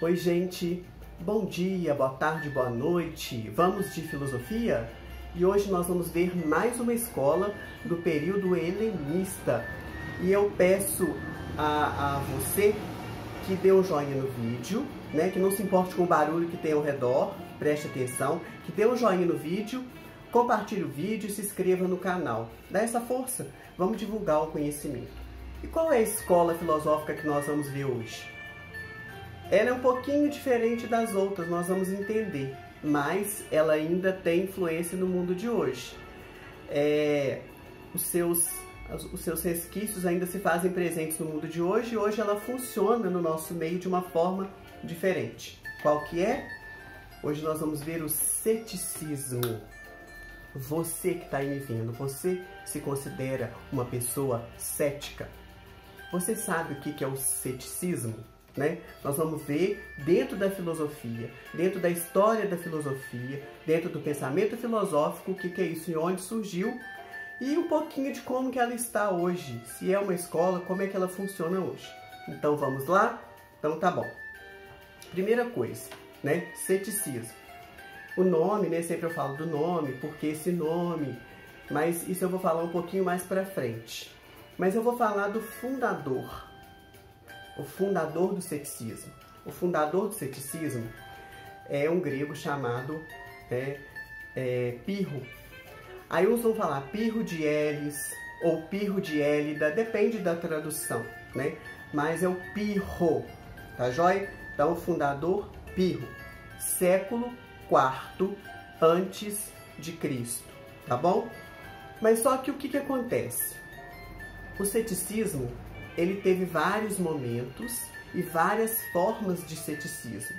Oi, gente. Bom dia, boa tarde, boa noite. Vamos de filosofia? E hoje nós vamos ver mais uma escola do período helenista. E eu peço a você que dê um joinha no vídeo, né? Que não se importe com o barulho que tem ao redor, preste atenção, que dê um joinha no vídeo, compartilhe o vídeo e se inscreva no canal. Dá essa força, vamos divulgar o conhecimento. E qual é a escola filosófica que nós vamos ver hoje? Ela é um pouquinho diferente das outras, nós vamos entender, mas ela ainda tem influência no mundo de hoje. Os seus resquícios ainda se fazem presentes no mundo de hoje e hoje ela funciona no nosso meio de uma forma diferente. Qual que é? Hoje nós vamos ver o ceticismo. Você que está aí me vendo, você se considera uma pessoa cética? Você sabe o que é o ceticismo? Né? Nós vamos ver dentro da filosofia, dentro da história da filosofia, dentro do pensamento filosófico, o que é isso e onde surgiu e um pouquinho de como que ela está hoje, se é uma escola, como é que ela funciona hoje. Então vamos lá? Então tá bom. Primeira coisa, né? Ceticismo. O nome, né? Sempre eu falo do nome, porque esse nome, mas isso eu vou falar um pouquinho mais pra frente. Mas eu vou falar do fundador. O fundador do ceticismo. O fundador do ceticismo é um grego chamado Pirro. Aí uns vão falar Pirro de Elis ou Pirro de Élida, depende da tradução, né? Mas é o Pirro, tá joia? Então, o fundador Pirro, século IV antes de Cristo, tá bom? Mas só que o que acontece? O ceticismo, ele teve vários momentos e várias formas de ceticismo.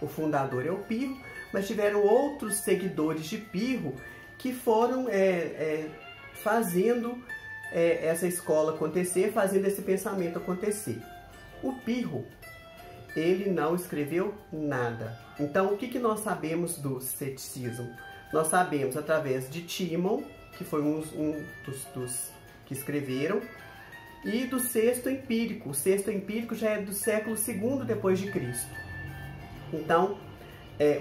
O fundador é o Pirro, mas tiveram outros seguidores de Pirro que foram fazendo essa escola acontecer, fazendo esse pensamento acontecer. O Pirro, ele não escreveu nada. Então, o que nós sabemos do ceticismo? Nós sabemos através de Timon, que foi um dos que escreveram, e do sexto empírico. O sexto empírico já é do século II depois de Cristo. Então,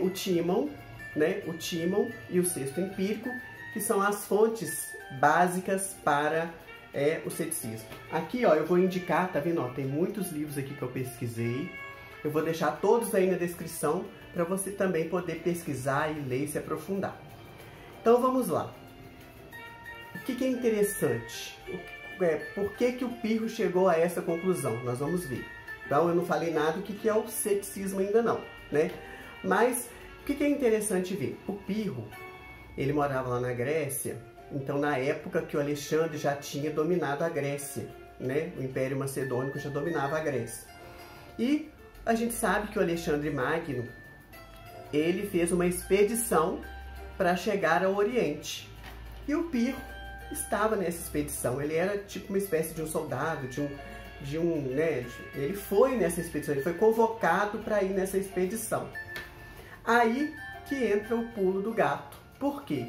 o Timon, né? O Timon e o sexto empírico, que são as fontes básicas para o ceticismo. Aqui, ó, eu vou indicar, tá vendo? Ó, tem muitos livros aqui que eu pesquisei. Eu vou deixar todos aí na descrição para você também poder pesquisar e ler e se aprofundar. Então, vamos lá. O que é interessante? Por que o Pirro chegou a essa conclusão? Nós vamos ver. Então, eu não falei nada do que é o ceticismo ainda não, né? Mas, o que é interessante ver? O Pirro, ele morava lá na Grécia, então na época que o Alexandre já tinha dominado a Grécia, né? O Império Macedônico já dominava a Grécia. E a gente sabe que o Alexandre Magno, ele fez uma expedição para chegar ao Oriente. E o Pirro estava nessa expedição, ele era tipo uma espécie de um soldado, ele foi nessa expedição, ele foi convocado para ir nessa expedição. Aí que entra o pulo do gato. Por quê?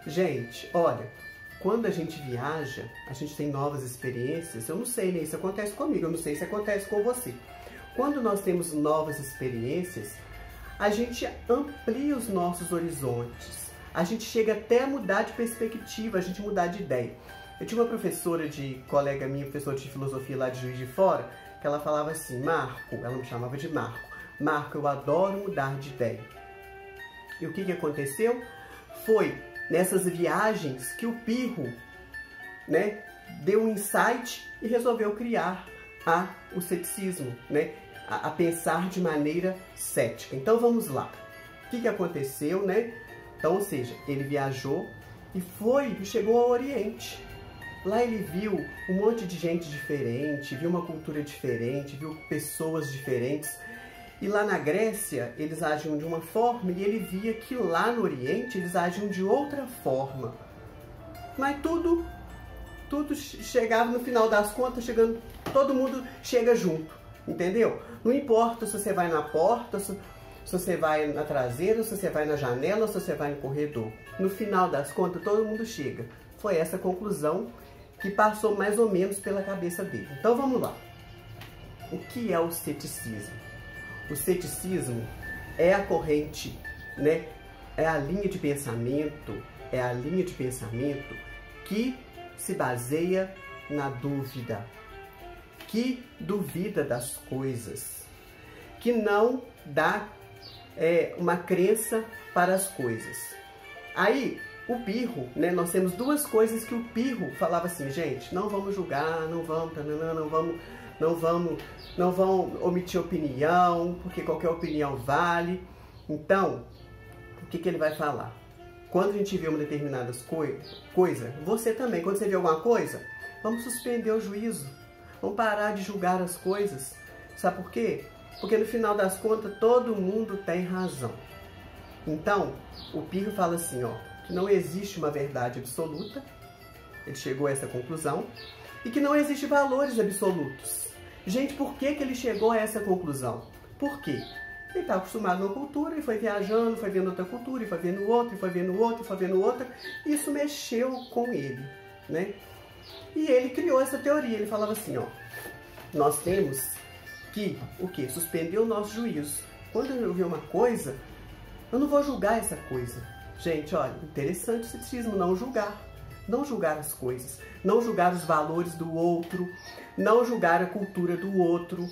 Gente, olha, quando a gente viaja, a gente tem novas experiências, eu não sei, né? Isso acontece comigo, eu não sei se acontece com você. Quando nós temos novas experiências, a gente amplia os nossos horizontes. A gente chega até a mudar de perspectiva, a gente mudar de ideia. Eu tinha uma professora colega minha, professora de filosofia lá de Juiz de Fora, que ela falava assim, Marco, ela me chamava de Marco, Marco, eu adoro mudar de ideia. E o que aconteceu? Foi nessas viagens que o Pirro, né, deu um insight e resolveu criar o ceticismo, né, a pensar de maneira cética. Então vamos lá. O que aconteceu, né? Então, ou seja, ele viajou e chegou ao Oriente. Lá ele viu um monte de gente diferente, viu uma cultura diferente, viu pessoas diferentes. E lá na Grécia, eles agiam de uma forma e ele via que lá no Oriente eles agiam de outra forma. Mas tudo chegava no final das contas, todo mundo chega junto, entendeu? Não importa se você vai na porta, se você vai na traseira, se você vai na janela, se você vai no corredor. No final das contas, todo mundo chega. Foi essa a conclusão que passou mais ou menos pela cabeça dele. Então vamos lá. O que é o ceticismo? o ceticismo é a corrente, né? É a linha de pensamento, que se baseia na dúvida, que duvida das coisas, que não dá uma crença para as coisas. Aí, o Pirro, né, nós temos duas coisas que o Pirro falava assim, gente, não vamos julgar, não vamos omitir opinião, porque qualquer opinião vale. Então, o que ele vai falar? Quando a gente vê uma determinada coisa, você também, quando você vê alguma coisa, vamos suspender o juízo, vamos parar de julgar as coisas. Sabe por quê? Porque no final das contas, todo mundo tem razão. Então, o Pirro fala assim, ó, que não existe uma verdade absoluta, ele chegou a essa conclusão, e que não existe valores absolutos. Gente, por que ele chegou a essa conclusão? Por quê? Ele está acostumado numa cultura e foi viajando, foi vendo outra cultura, e foi vendo outra, e foi vendo outra, e foi vendo outra. Isso mexeu com ele, né? E ele criou essa teoria. Ele falava assim, ó, nós temos que, o quê? Suspender o nosso juízo. Quando eu ver uma coisa, eu não vou julgar essa coisa. Gente, olha, interessante o ceticismo, não julgar. Não julgar as coisas, não julgar os valores do outro, não julgar a cultura do outro,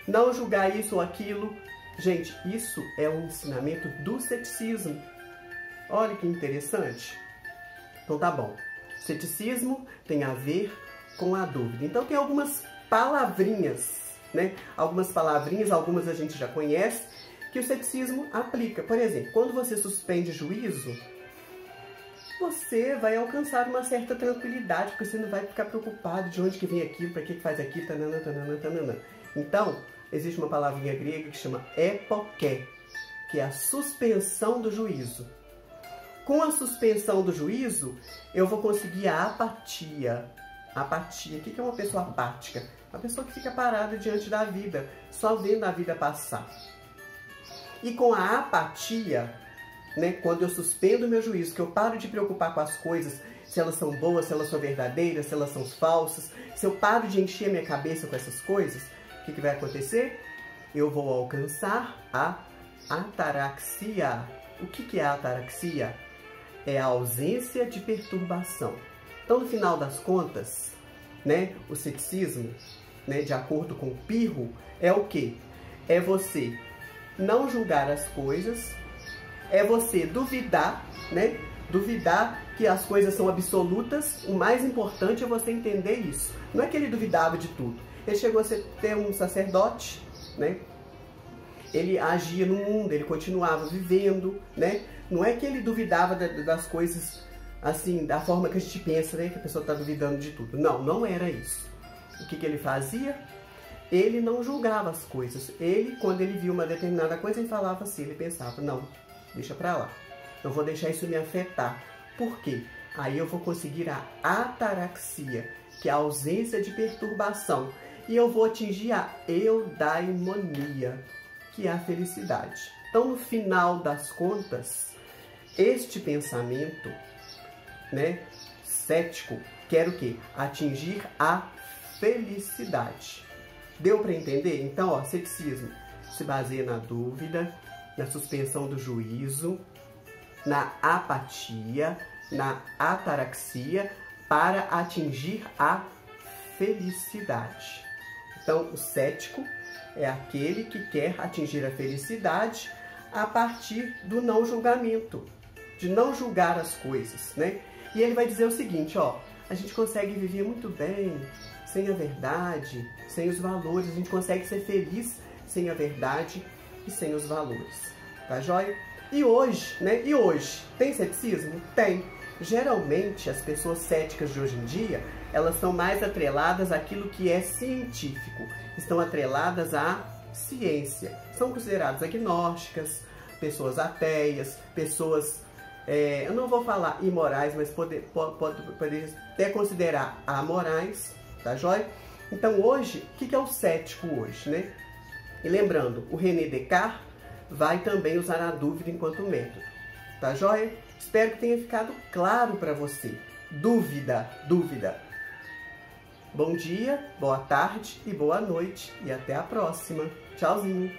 não julgar isso ou aquilo. Gente, isso é um ensinamento do ceticismo. Olha que interessante. Então tá bom. Ceticismo tem a ver com a dúvida. Então tem algumas palavrinhas, né? Algumas palavrinhas, algumas a gente já conhece, que o ceticismo aplica. Por exemplo, quando você suspende juízo, você vai alcançar uma certa tranquilidade, porque você não vai ficar preocupado de onde que vem aquilo, para que faz aquilo, tanana, tanana, tanana. Então, existe uma palavrinha grega que chama epoké, que é a suspensão do juízo. Com a suspensão do juízo, eu vou conseguir a apatia. Apatia, o que é uma pessoa apática? Uma pessoa que fica parada diante da vida, só vendo a vida passar. E com a apatia, né, quando eu suspendo o meu juízo, que eu paro de preocupar com as coisas, se elas são boas, se elas são verdadeiras, se elas são falsas, se eu paro de encher minha cabeça com essas coisas, o que vai acontecer? Eu vou alcançar a ataraxia. O que é a ataraxia? É a ausência de perturbação. Então, no final das contas, né, o ceticismo, né, de acordo com o Pirro, é o quê? É você não julgar as coisas, é você duvidar, né? Duvidar que as coisas são absolutas. O mais importante é você entender isso. Não é que ele duvidava de tudo. Ele chegou a ter um sacerdote, né? Ele agia no mundo, ele continuava vivendo, né? Não é que ele duvidava das coisas assim, da forma que a gente pensa, né? Que a pessoa está duvidando de tudo. Não, não era isso. O que ele fazia? Ele não julgava as coisas. Ele, quando ele via uma determinada coisa, ele falava assim, ele pensava, não, deixa pra lá. Não vou deixar isso me afetar. Por quê? Aí eu vou conseguir a ataraxia, que é a ausência de perturbação. E eu vou atingir a eudaimonia, que é a felicidade. Então, no final das contas, este pensamento, né, cético, quer o quê? Atingir a felicidade. Deu para entender? Então, ó, ceticismo se baseia na dúvida, na suspensão do juízo, na apatia, na ataraxia, para atingir a felicidade. Então, o cético é aquele que quer atingir a felicidade a partir do não julgamento, de não julgar as coisas, né? E ele vai dizer o seguinte, ó, a gente consegue viver muito bem sem a verdade, sem os valores, a gente consegue ser feliz sem a verdade e sem os valores, tá joia? E hoje, né? E hoje, tem ceticismo? Tem. Geralmente, as pessoas céticas de hoje em dia, elas são mais atreladas àquilo que é científico, estão atreladas à ciência. São consideradas agnósticas, pessoas ateias, pessoas, eu não vou falar imorais, mas pode até considerar amorais, tá joia? Então hoje, o que é o cético hoje, né? E lembrando, o René Descartes vai também usar a dúvida enquanto método, tá joia? Espero que tenha ficado claro para você. Dúvida, dúvida. Bom dia, boa tarde e boa noite. E até a próxima. Tchauzinho.